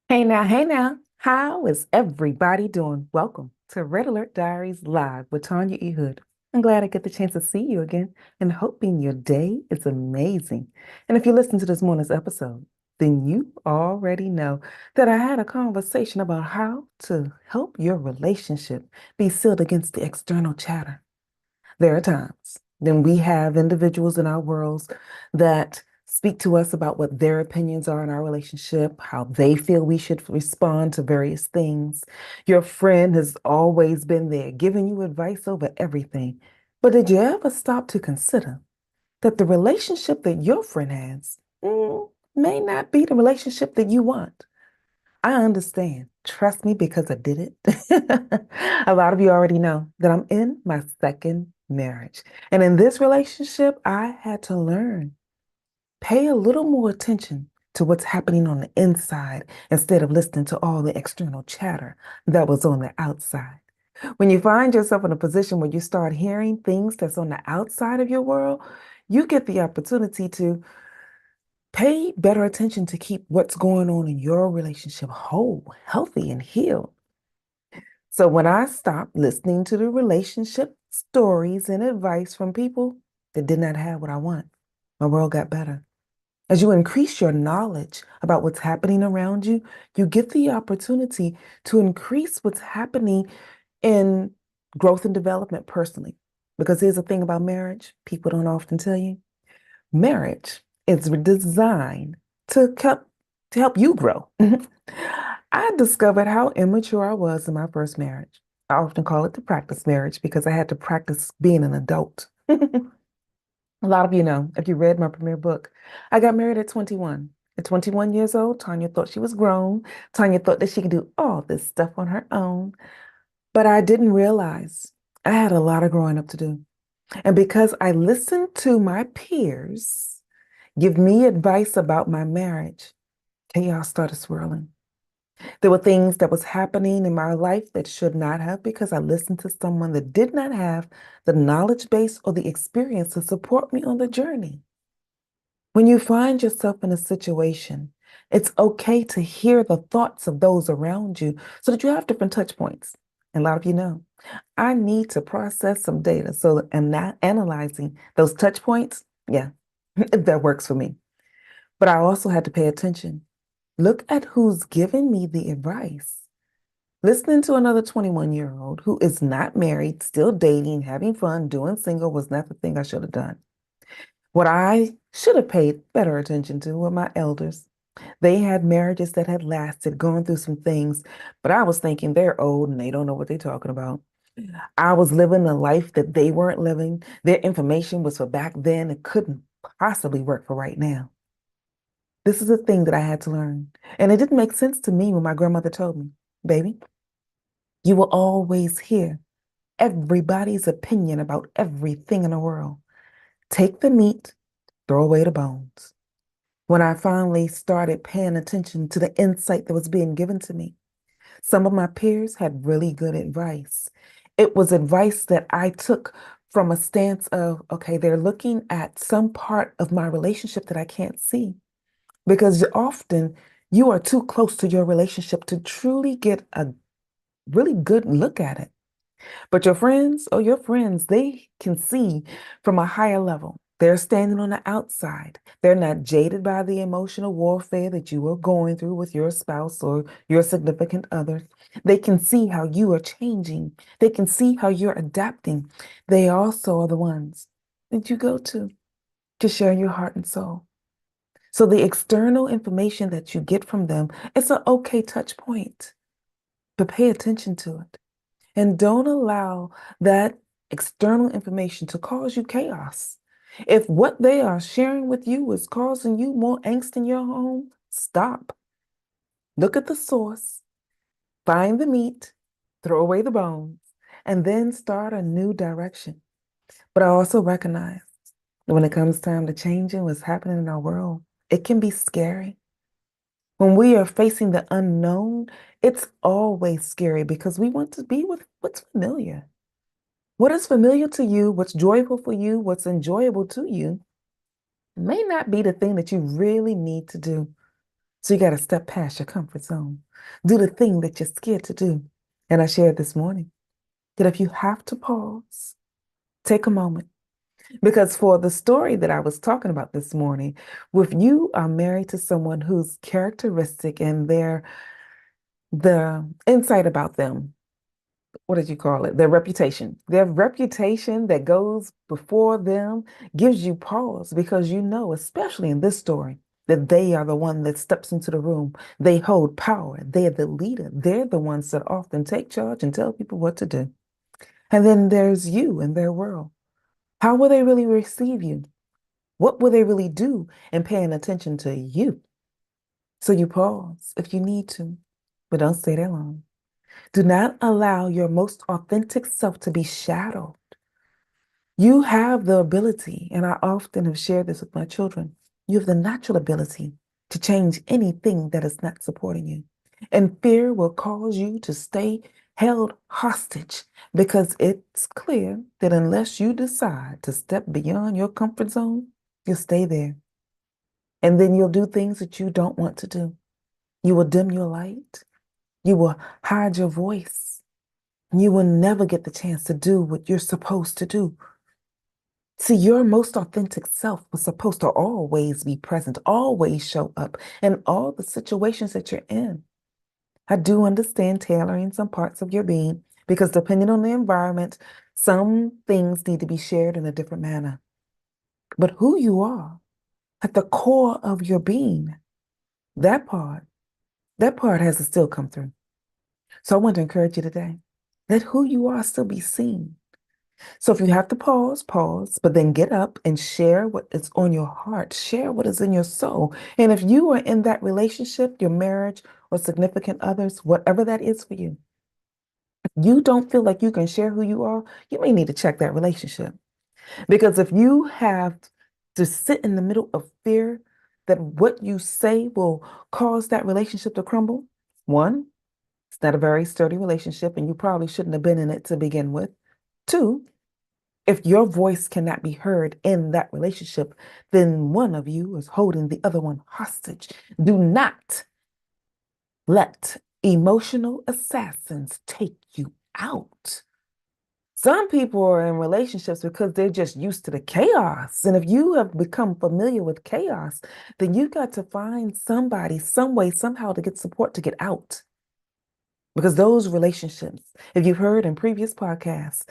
Hey now, how is everybody doing? Welcome to Red Alert Diaries Live with Tanya E. Hood. I'm glad I get the chance to see you again and hoping your day is amazing. And if you listen to this morning's episode, then you already know that I had a conversation about how to help your relationship be sealed against the external chatter. There are times when we have individuals in our worlds that speak to us about what their opinions are in our relationship, how they feel we should respond to various things. Your friend has always been there, giving you advice over everything. But did you ever stop to consider that the relationship that your friend has may not be the relationship that you want? I understand. Trust me because I did it. A lot of you already know that I'm in my second marriage. And in this relationship, I had to learn, pay a little more attention to what's happening on the inside instead of listening to all the external chatter that was on the outside. When you find yourself in a position where you start hearing things that's on the outside of your world, you get the opportunity to pay better attention to keep what's going on in your relationship whole, healthy, and healed. So when I stopped listening to the relationship stories and advice from people that did not have what I want, my world got better. As you increase your knowledge about what's happening around you, you get the opportunity to increase what's happening in growth and development personally. Because here's the thing about marriage, people don't often tell you. Marriage is designed to help you grow. I discovered how immature I was in my first marriage. I often call it the practice marriage because I had to practice being an adult. A lot of you know, if you read my premiere book, I got married at 21. At 21 years old, Tanya thought she was grown. Tanya thought that she could do all this stuff on her own. But I didn't realize I had a lot of growing up to do. And because I listened to my peers give me advice about my marriage, chaos started swirling. There were things that was happening in my life that should not have because I listened to someone that did not have the knowledge base or the experience to support me on the journey. When you find yourself in a situation, it's okay to hear the thoughts of those around you so that you have different touch points. And a lot of you know, I need to process some data so that I'm not analyzing those touch points. Yeah, that works for me. But I also had to pay attention. Look at who's giving me the advice. Listening to another 21-year-old who is not married, still dating, having fun, doing single was not the thing I should have done. What I should have paid better attention to were my elders. They had marriages that had lasted, gone through some things, but I was thinking they're old and they don't know what they're talking about. I was living a life that they weren't living. Their information was for back then. It couldn't possibly work for right now. This is a thing that I had to learn. And it didn't make sense to me when my grandmother told me, baby, you will always hear everybody's opinion about everything in the world. Take the meat, throw away the bones. When I finally started paying attention to the insight that was being given to me, some of my peers had really good advice. It was advice that I took from a stance of, okay, they're looking at some part of my relationship that I can't see. Because often you are too close to your relationship to truly get a really good look at it. But your friends, oh, your friends, they can see from a higher level. They're standing on the outside. They're not jaded by the emotional warfare that you are going through with your spouse or your significant other. They can see how you are changing. They can see how you're adapting. They also are the ones that you go to share your heart and soul. So the external information that you get from them, it's an okay touch point, but pay attention to it. And don't allow that external information to cause you chaos. If what they are sharing with you is causing you more angst in your home, stop. Look at the source, find the meat, throw away the bones, and then start a new direction. But I also recognize that when it comes time to changing what's happening in our world, it can be scary. When we are facing the unknown, it's always scary because we want to be with what's familiar. What is familiar to you, what's joyful for you, what's enjoyable to you, may not be the thing that you really need to do. So you got to step past your comfort zone. Do the thing that you're scared to do. And I shared this morning that if you have to pause, take a moment. Because for the story that I was talking about this morning, if you are married to someone whose characteristic and the insight about them, what did you call it? Their reputation that goes before them gives you pause because you know, especially in this story, that they are the one that steps into the room. They hold power. They're the leader. They're the ones that often take charge and tell people what to do. And then there's you in their world. How will they really receive you? What will they really do in paying attention to you? So you pause if you need to, but don't stay there long. Do not allow your most authentic self to be shadowed. You have the ability, and I often have shared this with my children. You have the natural ability to change anything that is not supporting you. And fear will cause you to stay held hostage because it's clear that unless you decide to step beyond your comfort zone, you'll stay there. And then you'll do things that you don't want to do. You will dim your light. You will hide your voice. You will never get the chance to do what you're supposed to do. See, your most authentic self was supposed to always be present, always show up in all the situations that you're in. I do understand tailoring some parts of your being because depending on the environment, some things need to be shared in a different manner. But who you are at the core of your being, that part, that part has to still come through. So I want to encourage you today. Let who you are still be seen. So if you have to pause, pause, but then get up and share what is on your heart, share what is in your soul. And if you are in that relationship, your marriage or significant others, whatever that is for you, if you don't feel like you can share who you are, you may need to check that relationship. Because if you have to sit in the middle of fear that what you say will cause that relationship to crumble, one, it's not a very sturdy relationship, and you probably shouldn't have been in it to begin with. Two, if your voice cannot be heard in that relationship, then one of you is holding the other one hostage. Do not let emotional assassins take you out. Some people are in relationships because they're just used to the chaos. And if you have become familiar with chaos, then you've got to find somebody, some way, somehow to get support to get out. Because those relationships, if you've heard in previous podcasts,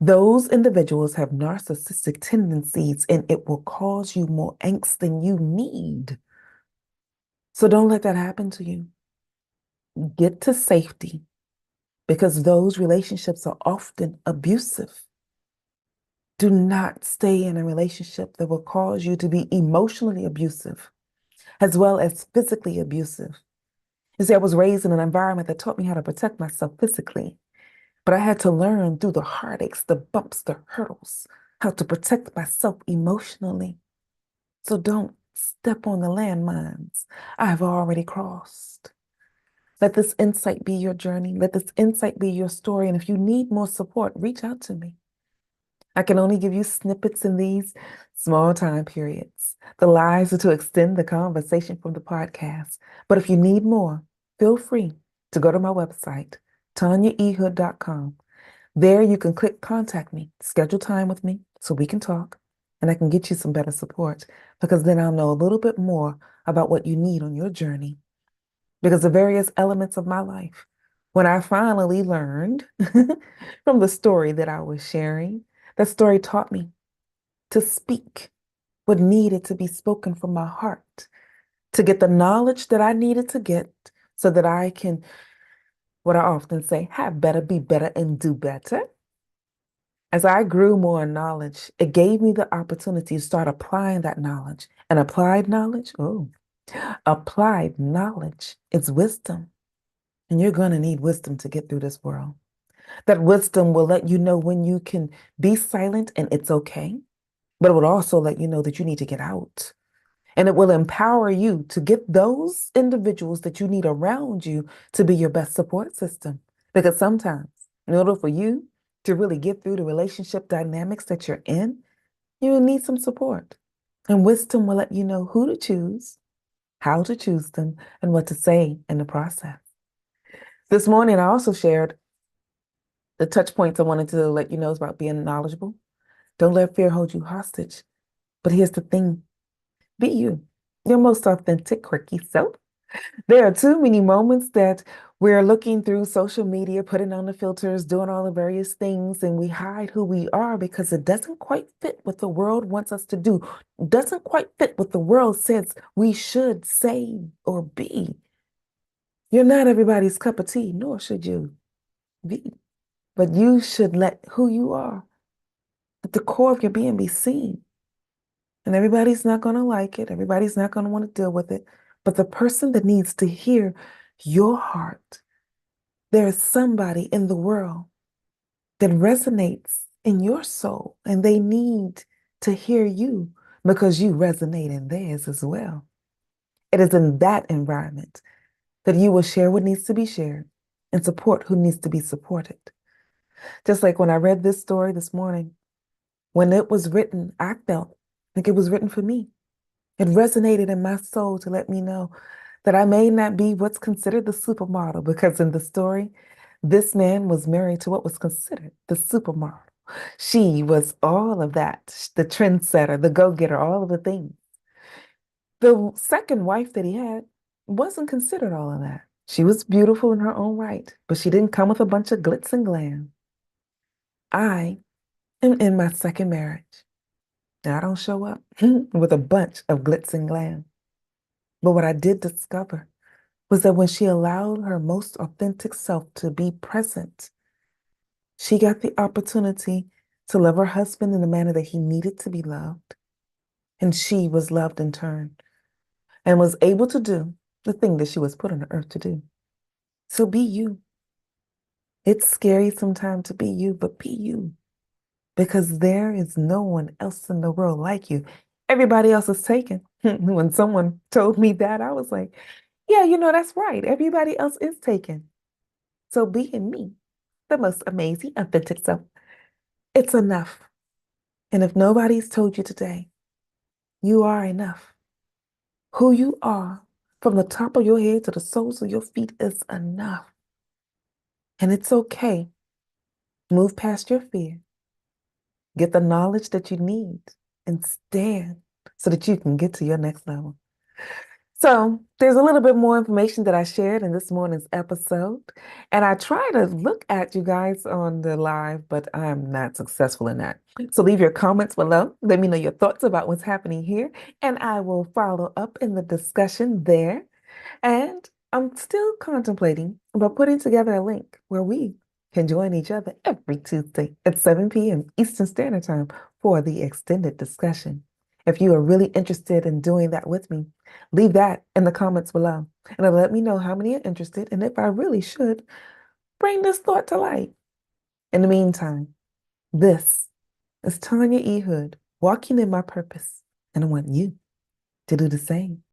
those individuals have narcissistic tendencies and it will cause you more angst than you need. So don't let that happen to you. Get to safety because those relationships are often abusive. Do not stay in a relationship that will cause you to be emotionally abusive as well as physically abusive. You see, I was raised in an environment that taught me how to protect myself physically. But I had to learn through the heartaches, the bumps, the hurdles, how to protect myself emotionally. So don't step on the landmines I've already crossed. Let this insight be your journey. Let this insight be your story. And if you need more support, reach out to me. I can only give you snippets in these small time periods. The lies are to extend the conversation from the podcast. But if you need more, feel free to go to my website, tanyaehood.com. There you can click contact me, schedule time with me so we can talk and I can get you some better support because then I'll know a little bit more about what you need on your journey. Because the various elements of my life, when I finally learned from the story that I was sharing, that story taught me to speak what needed to be spoken from my heart, to get the knowledge that I needed to get so that I can, what I often say, have better, be better, and do better. As I grew more in knowledge, it gave me the opportunity to start applying that knowledge. And applied knowledge is wisdom. And you're going to need wisdom to get through this world. That wisdom will let you know when you can be silent and it's okay, but it will also let you know that you need to get out. And it will empower you to get those individuals that you need around you to be your best support system. Because sometimes, in order for you to really get through the relationship dynamics that you're in, you will need some support. And wisdom will let you know who to choose how to choose them, and what to say in the process. This morning, I also shared the touch points I wanted to let you know about being knowledgeable. Don't let fear hold you hostage. But here's the thing, be you, your most authentic, quirky self. There are too many moments that we're looking through social media, putting on the filters, doing all the various things, and we hide who we are because it doesn't quite fit what the world wants us to do, doesn't quite fit what the world says we should say or be. You're not everybody's cup of tea, nor should you be. But you should let who you are at the core of your being be seen. And everybody's not going to like it. Everybody's not going to want to deal with it. But the person that needs to hear your heart, there is somebody in the world that resonates in your soul, and they need to hear you because you resonate in theirs as well. It is in that environment that you will share what needs to be shared and support who needs to be supported. Just like when I read this story this morning, when it was written, I felt like it was written for me. It resonated in my soul to let me know that I may not be what's considered the supermodel, because in the story, this man was married to what was considered the supermodel. She was all of that, the trendsetter, the go-getter, all of the things. The second wife that he had wasn't considered all of that. She was beautiful in her own right, but she didn't come with a bunch of glitz and glam. I am in my second marriage. Now, I don't show up with a bunch of glitz and glam. But what I did discover was that when she allowed her most authentic self to be present, she got the opportunity to love her husband in the manner that he needed to be loved. And she was loved in turn and was able to do the thing that she was put on the earth to do. So be you. It's scary sometimes to be you, but be you, because there is no one else in the world like you. Everybody else is taken. When someone told me that, I was like, yeah, that's right. Everybody else is taken. So being me, the most amazing, authentic self, it's enough. And if nobody's told you today, you are enough. Who you are, from the top of your head to the soles of your feet, is enough. And it's okay. Move past your fear. Get the knowledge that you need and stand so that you can get to your next level. So there's a little bit more information that I shared in this morning's episode. And I try to look at you guys on the live, but I'm not successful in that. So leave your comments below. Let me know your thoughts about what's happening here, and I will follow up in the discussion there. And I'm still contemplating about putting together a link where we can join each other every Tuesday at 7 p.m. Eastern Standard Time for the extended discussion. If you are really interested in doing that with me, leave that in the comments below and it'll let me know how many are interested and if I really should bring this thought to light. In the meantime, this is Tanya E. Hood walking in my purpose, and I want you to do the same.